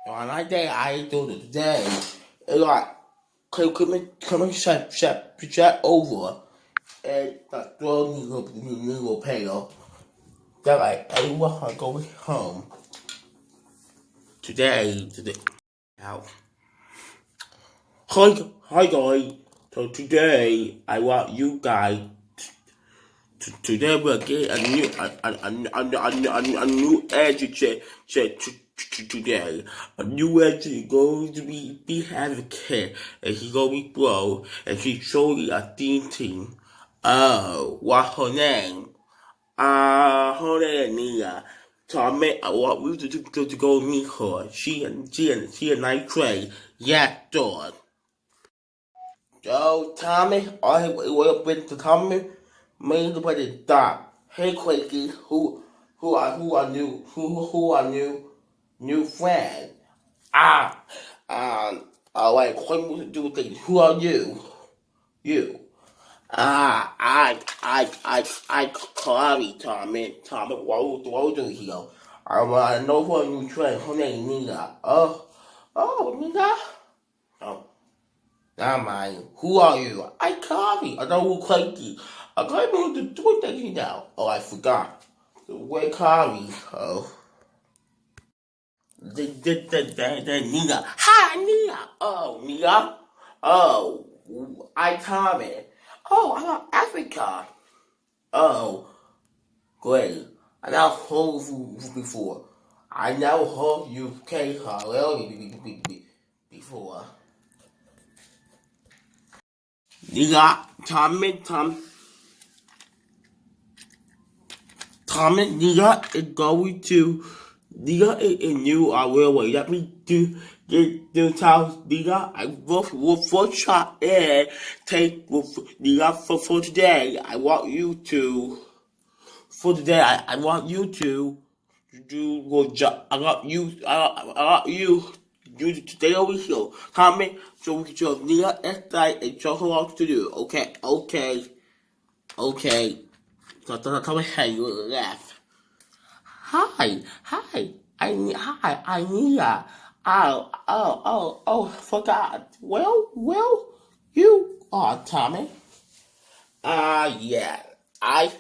On that day I do today, it's like come and shut over and that throw nigga pail. They're like, hey, what I'm going home today. Out. Hi guys. So today I want you guys. Today we're getting a new education today. A new education going to be having a kid, and she's gonna be grown, and she's showing a team. Oh, what's her name? Her name Nia. So I want you to go meet her. She a nice trade. Yeah, dog. So Tommy, I will bring to Tommy. Made by the dot. Hey Quakey, who are new friend? Ah, I like what to do things. Who are you? You. I call me Tommy. Tommy, what do here? I want to know who a new friend. Her name Nia. Nia. Oh. Never mind. Who are you? I Carly. I know who Clanky. I can't remember the do thing now. Oh, I forgot. Where Carly? Oh. The Nia. Hi, Nia. Oh, Nia. Oh, I Tommy. Oh, I'm from Africa. Oh, great. I now heard you before. I now heard you came her before. Nia, Tommy, Nia is going to. Nia is new railway. Let me do tell Nia I will for shot and take with Nia for today. I want you to for today. I want you to do your job. I want you. You stay over here, Tommy, so we can show Nia and and show her what to do. Okay. So tell me how you laugh. Hi. I Nia. Forgot. Well, you are Tommy. Yeah. I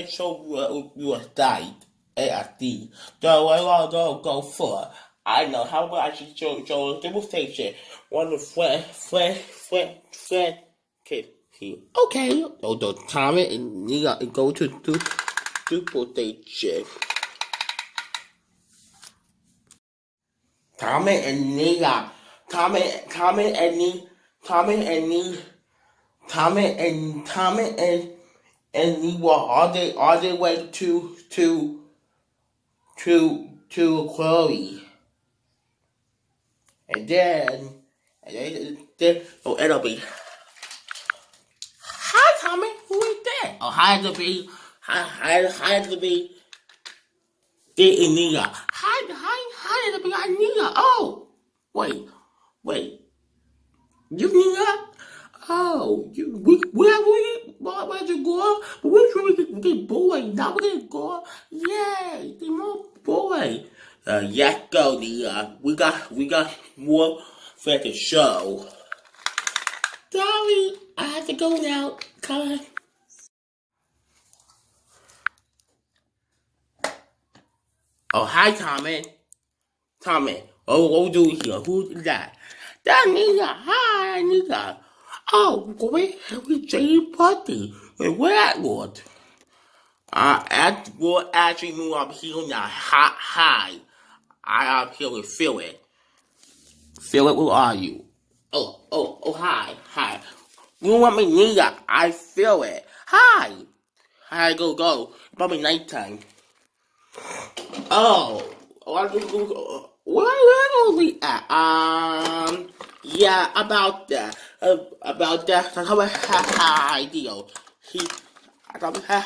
show you a died at the way I go for. I know how much I should show a demonstration. One of friend, kid. Okay. Although Tommy and Nia go to do demonstration. Tommy and Nia. Tommy and Nia. Tommy and Nia are they way to Chloe. And then it'll be hi Tommy, who is that? Oh hi to be the Nia. Hi to be Nia. Oh wait. You Nia? Oh, where'd you go? But we're sure we can get boy. Now we're gonna go. Yay, the more boy. Yes, go Nia. We got more for the show. Sorry, I have to go now. Come on. Oh, hi, Tommy. Oh, what do we here? Who is that? That's Nia. Hi, Nia. Oh, we Jane party. Where at Lord? We'll actually move up here now. Hi. I up here with Philip. Philip, who are you? Oh, hi. You want me, Nia? I feel it. Hi. Hi, go. Probably nighttime. Where are we at? Yeah, about that. I thought we had idea. I thought we had.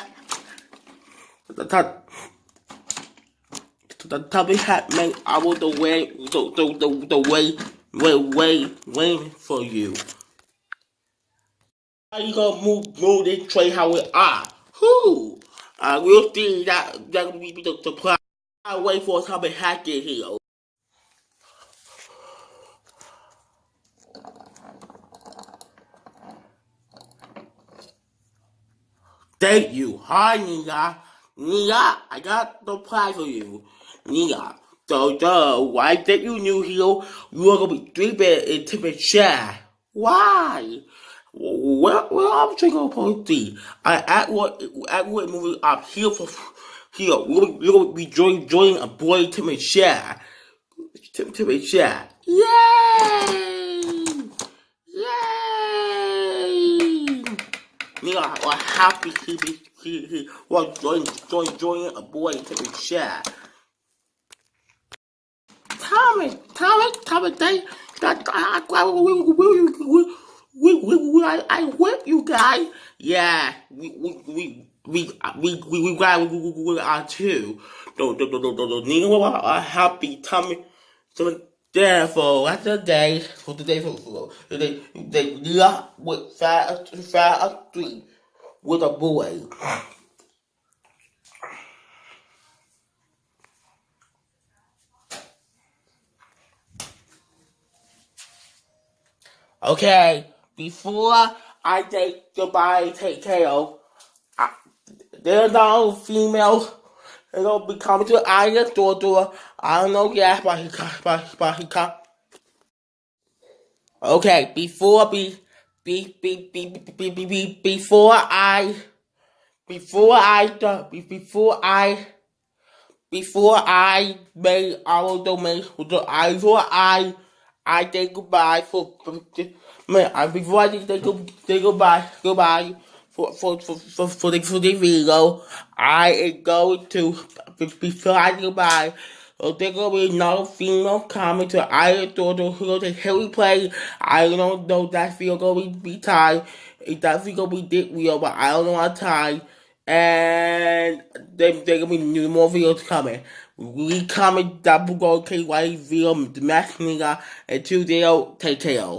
The topic had made our the way waiting for you. How you gonna move this tray how we are? Who? We'll see that will be the plan. I wait for something hack it here. Thank you. Hi, Nia. Nia, I got the prize for you. Nia. So, why did you new hero? You are gonna be 3-bit intimate share. Why? Well, I'm thinking about the. I at what movie I'm here for. Here, we're gonna be joining a boy intimate share. Intimate share. Yay! Yay! Nigga, I'm happy he was joining a boy to be share. Tommy, I whip you guys. Yeah, we are too. Nigga, I'm happy, Tommy. So therefore, that's the day for today for they with fat three with a boy. Okay, before I take goodbye, take care of, there's no female. It'll be coming to either door. I don't know yet, but he come. Okay, before I made our domain, I say goodbye before I say goodbye for the video. I am going to before I say goodbye. So there gonna be no female comment to either daughter who gonna take Harry play. I don't know that video gonna be tied. It's definitely gonna be dick real, but I don't know what time. And there gonna be new more videos coming. We comment double go KY video the mask nigga and 2 take care.